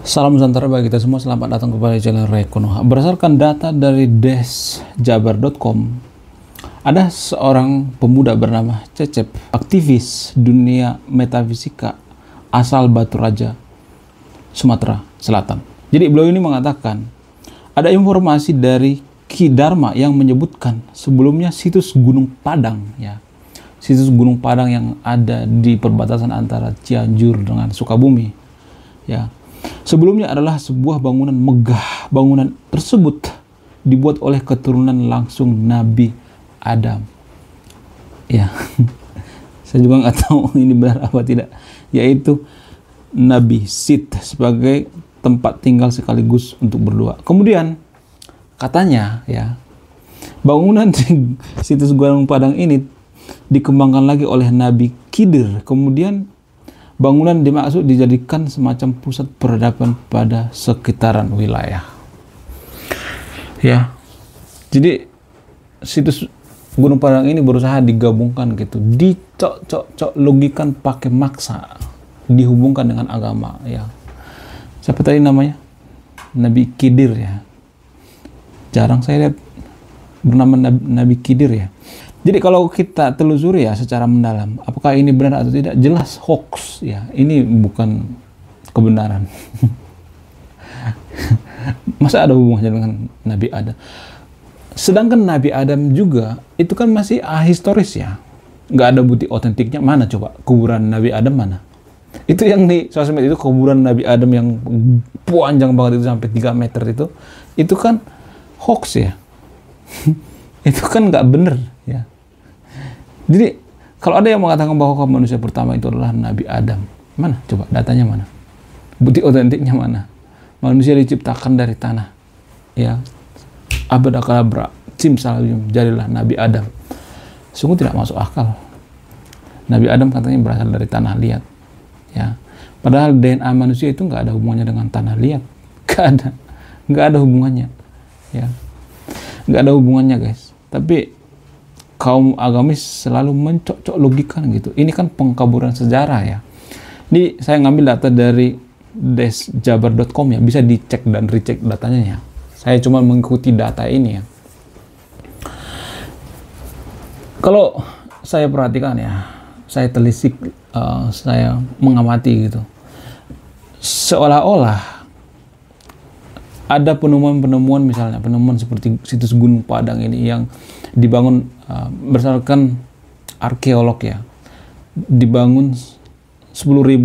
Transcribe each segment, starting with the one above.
Salam Nusantara bagi kita semua, selamat datang kepada channel Ray Konoha. Berdasarkan data dari desjabar.com, ada seorang pemuda bernama Cecep, aktivis dunia metafisika asal Batu Raja, Sumatera Selatan. Jadi beliau ini mengatakan, ada informasi dari Ki Dharma yang menyebutkan sebelumnya situs Gunung Padang, ya, situs Gunung Padang yang ada di perbatasan antara Cianjur dengan Sukabumi, ya. Sebelumnya adalah sebuah bangunan megah. Bangunan tersebut dibuat oleh keturunan langsung Nabi Adam. Ya, saya juga nggak tahu ini benar apa tidak. Yaitu Nabi Sith sebagai tempat tinggal sekaligus untuk berdoa. Kemudian katanya, ya, bangunan di situs Gunung Padang ini dikembangkan lagi oleh Nabi Khidir. Kemudian bangunan dimaksud dijadikan semacam pusat peradaban pada sekitaran wilayah. Ya, jadi situs Gunung Padang ini berusaha digabungkan gitu, dicocok logikan pakai maksa, dihubungkan dengan agama. Ya, siapa tadi namanya? Nabi Khidir, ya. Jarang saya lihat bernama Nabi Khidir, ya. Jadi kalau kita telusuri ya secara mendalam, apakah ini benar atau tidak, jelas hoax, ya. Ini bukan kebenaran. Masa ada hubungannya dengan Nabi Adam? Sedangkan Nabi Adam juga itu kan masih ahistoris, ya. Nggak ada bukti otentiknya. Mana coba kuburan Nabi Adam mana? Itu yang di sosmed itu, kuburan Nabi Adam yang panjang banget itu sampai 3 meter itu kan hoax, ya. Itu kan nggak bener, ya. Jadi kalau ada yang mengatakan bahwa manusia pertama itu adalah Nabi Adam, mana coba datanya mana? Bukti otentiknya mana? Manusia diciptakan dari tanah, ya. Abadakadabra, simsalabim, jadilah Nabi Adam. Sungguh tidak masuk akal. Nabi Adam katanya berasal dari tanah liat, ya. Padahal DNA manusia itu nggak ada hubungannya dengan tanah liat, nggak ada hubungannya, ya, nggak ada hubungannya, guys. Tapi kaum agamis selalu mencocok logikan gitu. Ini kan pengkaburan sejarah, ya. Ini saya ngambil data dari desjabar.com, ya. Bisa dicek dan recheck datanya, ya. Saya cuma mengikuti data ini, ya. Kalau saya perhatikan, ya, saya telisik, saya mengamati gitu, seolah-olah ada penemuan-penemuan, misalnya penemuan seperti situs Gunung Padang ini yang dibangun berdasarkan arkeolog, ya, dibangun 10.000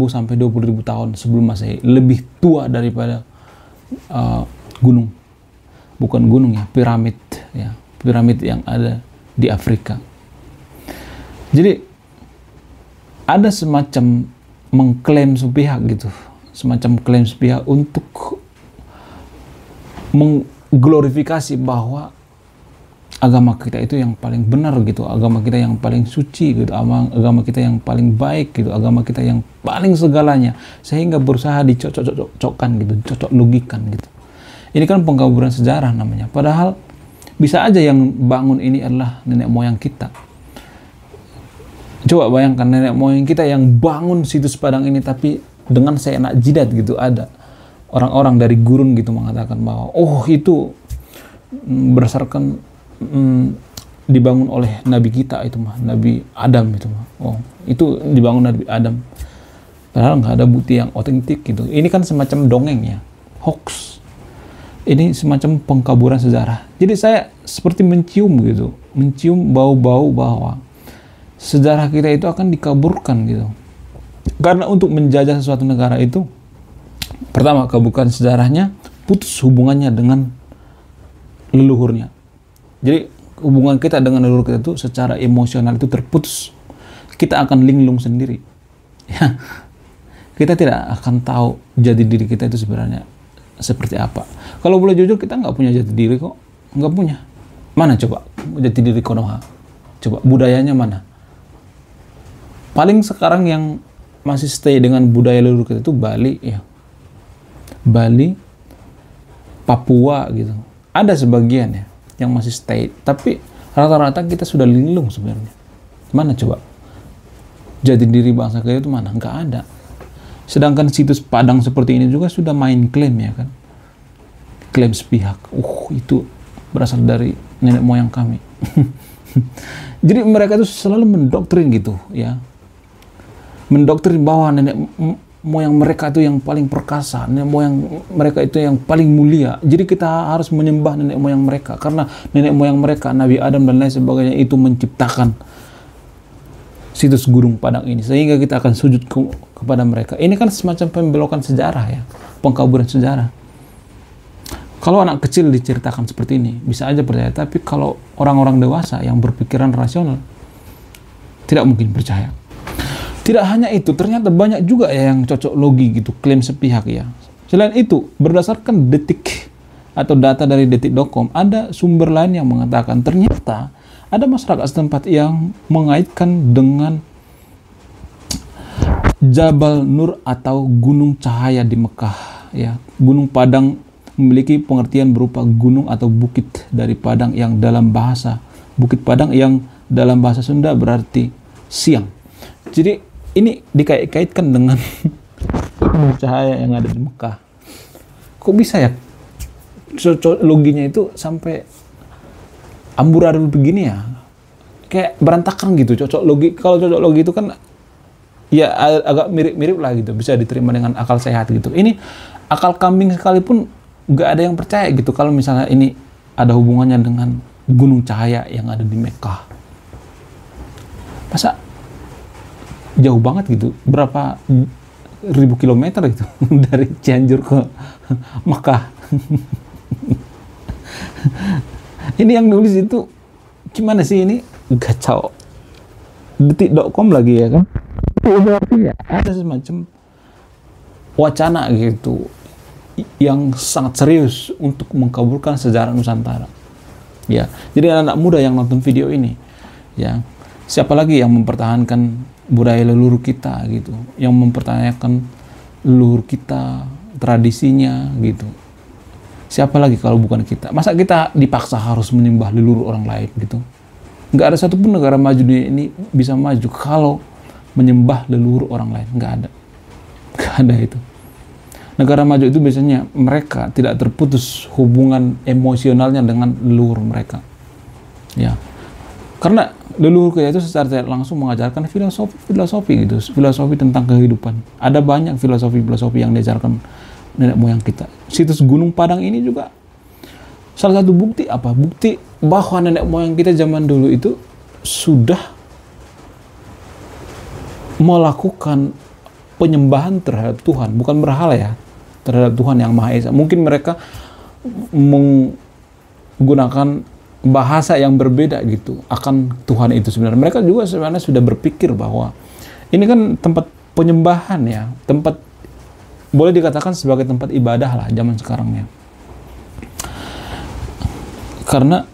sampai 20.000 tahun sebelum Masehi, lebih tua daripada gunung, bukan gunung, ya, piramid, ya, piramid yang ada di Afrika. Jadi ada semacam mengklaim sepihak gitu, semacam klaim sepihak untuk mengglorifikasi bahwa agama kita itu yang paling benar gitu, agama kita yang paling suci gitu, agama kita yang paling baik gitu, agama kita yang paling segalanya, sehingga berusaha dicocok-cocokkan gitu, cocok logikan gitu. Ini kan pengkaburan sejarah namanya. Padahal bisa aja yang bangun ini adalah nenek moyang kita. Coba bayangkan nenek moyang kita yang bangun situs Padang ini, tapi dengan seenak jidat gitu, ada orang-orang dari gurun gitu mengatakan bahwa oh itu berdasarkan dibangun oleh Nabi kita itu mah, Nabi Adam itu mah. Oh, itu dibangun Nabi Adam. Padahal nggak ada bukti yang otentik gitu. Ini kan semacam dongeng, ya, hoax. Ini semacam pengkaburan sejarah. Jadi saya seperti mencium gitu, mencium bau-bau bahwa sejarah kita itu akan dikaburkan gitu. Karena untuk menjajah sesuatu negara itu, pertama, kebukaan sejarahnya putus hubungannya dengan leluhurnya. Jadi hubungan kita dengan leluhur kita itu secara emosional itu terputus. Kita akan linglung sendiri, ya. Kita tidak akan tahu jati diri kita itu sebenarnya seperti apa. Kalau boleh jujur, kita nggak punya jati diri kok, nggak punya. Mana coba jati diri Konoha? Coba budayanya mana? Paling sekarang yang masih stay dengan budaya leluhur kita itu Bali, ya. Bali, Papua gitu. Ada sebagian, ya, yang masih stay, tapi rata-rata kita sudah linglung sebenarnya. Mana coba jati diri bangsa kita itu mana? Nggak ada. Sedangkan situs Padang seperti ini juga sudah main klaim ya kan, klaim sepihak. Itu berasal dari nenek moyang kami. Jadi mereka itu selalu mendoktrin gitu ya, mendoktrin bahwa nenek moyang mereka itu yang paling perkasa, nenek moyang mereka itu yang paling mulia. Jadi kita harus menyembah nenek moyang mereka karena nenek moyang mereka, Nabi Adam dan lain sebagainya, itu menciptakan situs Gunung Padang ini, sehingga kita akan sujud kepada mereka. Ini kan semacam pembelokan sejarah ya, pengkaburan sejarah. Kalau anak kecil diceritakan seperti ini bisa aja percaya, tapi kalau orang-orang dewasa yang berpikiran rasional tidak mungkin percaya. Tidak hanya itu, ternyata banyak juga ya yang cocok logi gitu, klaim sepihak ya. Selain itu, berdasarkan Detik atau data dari detik.com, ada sumber lain yang mengatakan ternyata ada masyarakat setempat yang mengaitkan dengan Jabal Nur atau Gunung Cahaya di Mekah ya. Gunung Padang memiliki pengertian berupa gunung atau bukit dari Padang yang dalam bahasa Bukit Padang yang dalam bahasa Sunda berarti siang. Jadi ini dikait-kaitkan dengan Gunung Cahaya yang ada di Mekah. Kok bisa ya loginya itu sampai amburadul begini ya, kayak berantakan gitu. Cocok logi, kalau cocok logi itu kan ya agak mirip-mirip lah gitu, bisa diterima dengan akal sehat gitu. Ini akal kambing sekalipun nggak ada yang percaya gitu kalau misalnya ini ada hubungannya dengan Gunung Cahaya yang ada di Mekah. Masa jauh banget gitu, berapa ribu kilometer gitu dari Cianjur ke Mekah. Ini yang nulis itu gimana sih, ini kacau. Detik.com lagi ya kan, ada semacam wacana gitu yang sangat serius untuk mengkaburkan sejarah Nusantara ya. Jadi anak-anak muda yang nonton video ini ya, siapa lagi yang mempertahankan budaya leluhur kita gitu, yang mempertanyakan leluhur kita, tradisinya gitu. Siapa lagi kalau bukan kita? Masa kita dipaksa harus menyembah leluhur orang lain gitu? Nggak ada satupun negara maju dunia ini bisa maju kalau menyembah leluhur orang lain. Nggak ada. Nggak ada itu. Negara maju itu biasanya mereka tidak terputus hubungan emosionalnya dengan leluhur mereka. Ya. Karena leluhur kita itu secara tidak langsung mengajarkan filosofi gitu, filosofi tentang kehidupan. Ada banyak filosofi yang diajarkan nenek moyang kita. Situs Gunung Padang ini juga salah satu bukti apa? Bukti bahwa nenek moyang kita zaman dulu itu sudah melakukan penyembahan terhadap Tuhan, bukan berhala ya, terhadap Tuhan yang Maha Esa. Mungkin mereka menggunakan bahasa yang berbeda gitu akan Tuhan itu sebenarnya. Mereka juga sebenarnya sudah berpikir bahwa ini kan tempat penyembahan ya, tempat boleh dikatakan sebagai tempat ibadah lah zaman sekarang ya. Karena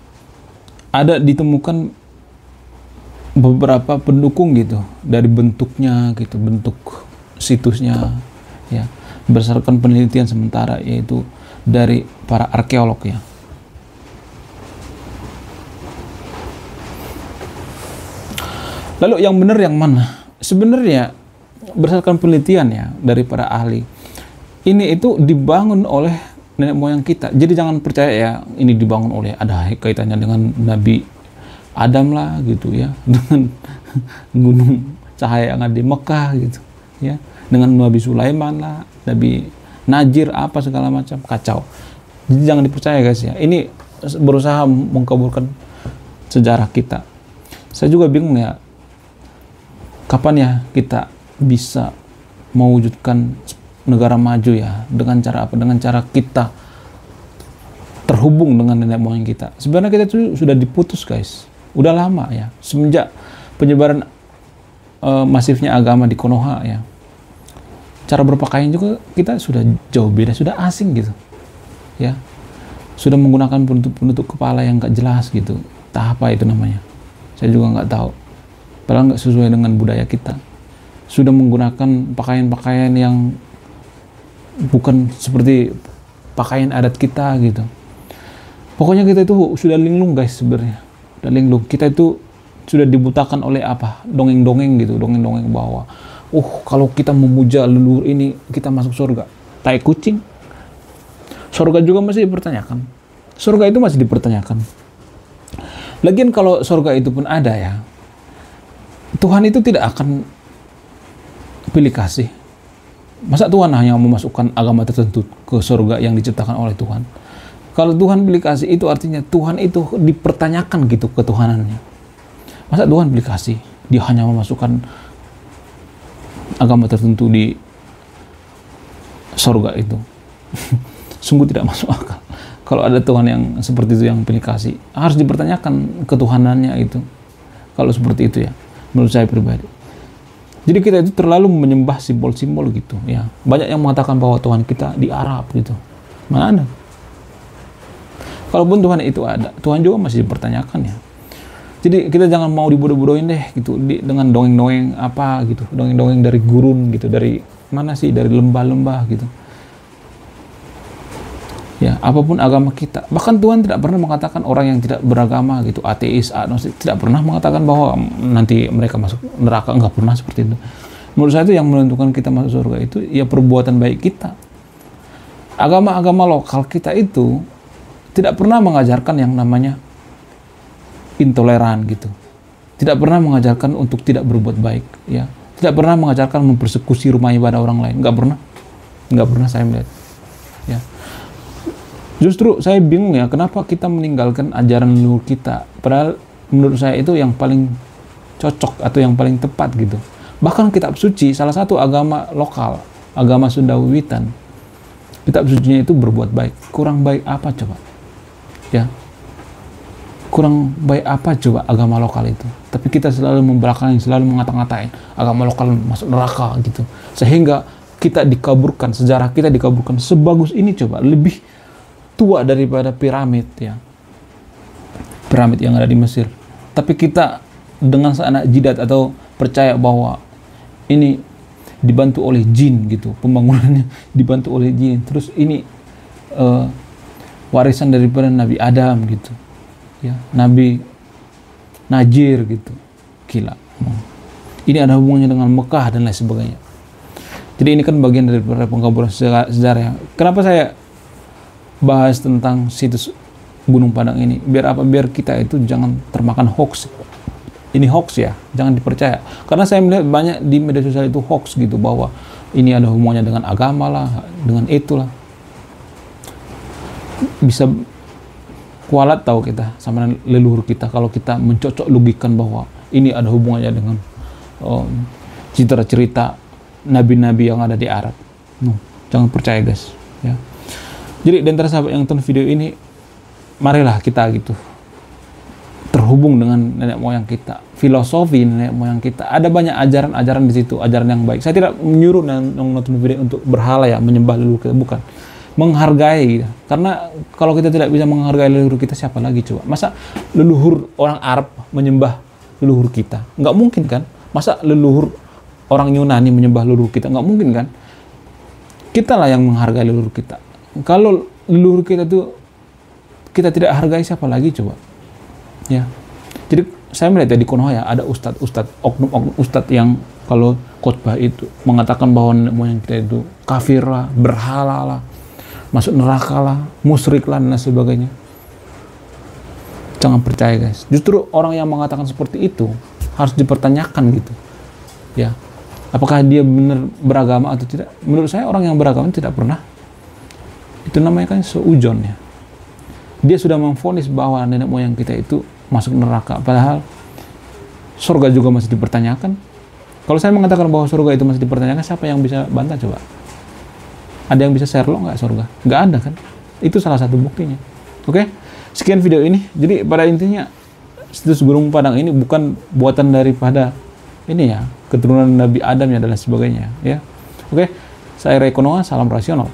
ada ditemukan beberapa pendukung gitu dari bentuknya gitu, bentuk situsnya ya, berdasarkan penelitian sementara yaitu dari para arkeolog ya. Lalu yang benar yang mana? Sebenarnya berdasarkan penelitian ya dari para ahli, ini itu dibangun oleh nenek moyang kita. Jadi jangan percaya ya ini dibangun oleh, ada kaitannya dengan Nabi Adam lah gitu ya, dengan Gunung Cahaya yang ada di Mekah gitu ya, dengan Nabi Sulaiman lah, Nabi Najir apa segala macam, kacau. Jadi jangan dipercaya guys ya. Ini berusaha mengkaburkan sejarah kita. Saya juga bingung ya, kapan ya kita bisa mewujudkan negara maju ya, dengan cara apa? Dengan cara kita terhubung dengan nenek moyang kita. Sebenarnya kita itu sudah diputus guys, udah lama ya, semenjak penyebaran masifnya agama di Konoha ya. Cara berpakaian juga kita sudah jauh beda, sudah asing gitu ya, sudah menggunakan penutup kepala yang gak jelas gitu, entah apa itu namanya, saya juga nggak tahu, padahal nggak sesuai dengan budaya kita. Sudah menggunakan pakaian-pakaian yang bukan seperti pakaian adat kita gitu. Pokoknya kita itu sudah linglung guys sebenarnya. Sudah linglung. Kita itu sudah dibutakan oleh apa? Dongeng-dongeng gitu, dongeng-dongeng bahwa Kalau kita memuja leluhur ini, kita masuk surga. Tai kucing. Surga juga masih dipertanyakan. Surga itu masih dipertanyakan. Lagian kalau surga itu pun ada ya, Tuhan itu tidak akan pilih kasih. Masa Tuhan hanya memasukkan agama tertentu ke surga yang diciptakan oleh Tuhan? Kalau Tuhan pilih kasih, itu artinya Tuhan itu dipertanyakan gitu ketuhanannya. Masa Tuhan pilih kasih? Dia hanya memasukkan agama tertentu di surga itu. Sungguh tidak masuk akal. Kalau ada Tuhan yang seperti itu yang pilih kasih, harus dipertanyakan ketuhanannya itu. Kalau seperti itu ya, menurut saya pribadi. Jadi kita itu terlalu menyembah simbol-simbol gitu ya. Banyak yang mengatakan bahwa Tuhan kita di Arab gitu. Mana ada? Kalaupun Tuhan itu ada, Tuhan juga masih dipertanyakan ya. Jadi kita jangan mau dibodoh-bodohin deh gitu dengan dongeng-dongeng apa gitu, dongeng-dongeng dari gurun gitu, dari mana sih, dari lembah-lembah gitu. Ya, apapun agama kita. Bahkan Tuhan tidak pernah mengatakan orang yang tidak beragama gitu, ateis, agnostik, tidak pernah mengatakan bahwa nanti mereka masuk neraka, enggak pernah seperti itu. Menurut saya itu yang menentukan kita masuk surga itu ya perbuatan baik kita. Agama-agama lokal kita itu tidak pernah mengajarkan yang namanya intoleran gitu. Tidak pernah mengajarkan untuk tidak berbuat baik ya. Tidak pernah mengajarkan mempersekusi rumah ibadah orang lain, enggak pernah. Enggak pernah saya melihat. Ya. Justru saya bingung ya, kenapa kita meninggalkan ajaran leluhur kita, padahal menurut saya itu yang paling cocok atau yang paling tepat gitu. Bahkan kitab suci, salah satu agama lokal, agama Sunda Wiwitan, kitab sucinya itu berbuat baik. Kurang baik apa coba? Ya, kurang baik apa coba agama lokal itu? Tapi kita selalu membelakangi, selalu mengata-ngatain agama lokal masuk neraka gitu, sehingga kita dikaburkan, sejarah kita dikaburkan. Sebagus ini coba, lebih tua daripada piramid ya, piramid yang ada di Mesir. Tapi kita dengan seanak jidat atau percaya bahwa ini dibantu oleh jin gitu, pembangunannya dibantu oleh jin. Terus ini warisan daripada Nabi Adam gitu ya, Nabi Najir gitu. Gila. Ini ada hubungannya dengan Mekah dan lain sebagainya. Jadi ini kan bagian dari pengkaburan sejarah. Kenapa saya bahas tentang situs Gunung Padang ini? Biar apa? Biar kita itu jangan termakan hoax. Ini hoax ya, jangan dipercaya. Karena saya melihat banyak di media sosial itu hoax gitu, bahwa ini ada hubungannya dengan agama lah, dengan itulah. Bisa kualat tahu kita sama leluhur kita kalau kita mencocok logikan bahwa ini ada hubungannya dengan cerita-cerita nabi-nabi yang ada di Arab. Jangan percaya guys ya. Jadi di antara sahabat yang nonton video ini, marilah kita gitu terhubung dengan nenek moyang kita, filosofi nenek moyang kita. Ada banyak ajaran-ajaran di situ, ajaran yang baik. Saya tidak menyuruh nonton video untuk berhala ya, menyembah leluhur kita, bukan. Menghargai, karena kalau kita tidak bisa menghargai leluhur kita, siapa lagi coba? Masa leluhur orang Arab menyembah leluhur kita? Nggak mungkin kan? Masa leluhur orang Yunani menyembah leluhur kita? Nggak mungkin kan? Kita lah yang menghargai leluhur kita. Kalau leluhur kita tuh kita tidak hargai, siapa lagi coba? Ya. Jadi saya melihat ya di Konoha ya, ada oknum ustadz yang kalau khotbah itu mengatakan bahwa nenek moyang kita itu kafir lah, berhala lah, masuk neraka lah, musyrik lah, dan sebagainya. Jangan percaya guys. Justru orang yang mengatakan seperti itu harus dipertanyakan gitu. Ya. Apakah dia benar beragama atau tidak? Menurut saya orang yang beragama tidak pernah. Itu namanya kan seujon ya. Dia sudah memvonis bahwa nenek moyang kita itu masuk neraka, padahal surga juga masih dipertanyakan. Kalau saya mengatakan bahwa surga itu masih dipertanyakan, siapa yang bisa bantah coba? Ada yang bisa Sherlock nggak surga? Nggak ada kan? Itu salah satu buktinya. Oke? Sekian video ini. Jadi pada intinya situs Gunung Padang ini bukan buatan daripada ini ya, keturunan Nabi Adam ya dan lain sebagainya ya. Oke? Saya Ray Konoha, salam rasional.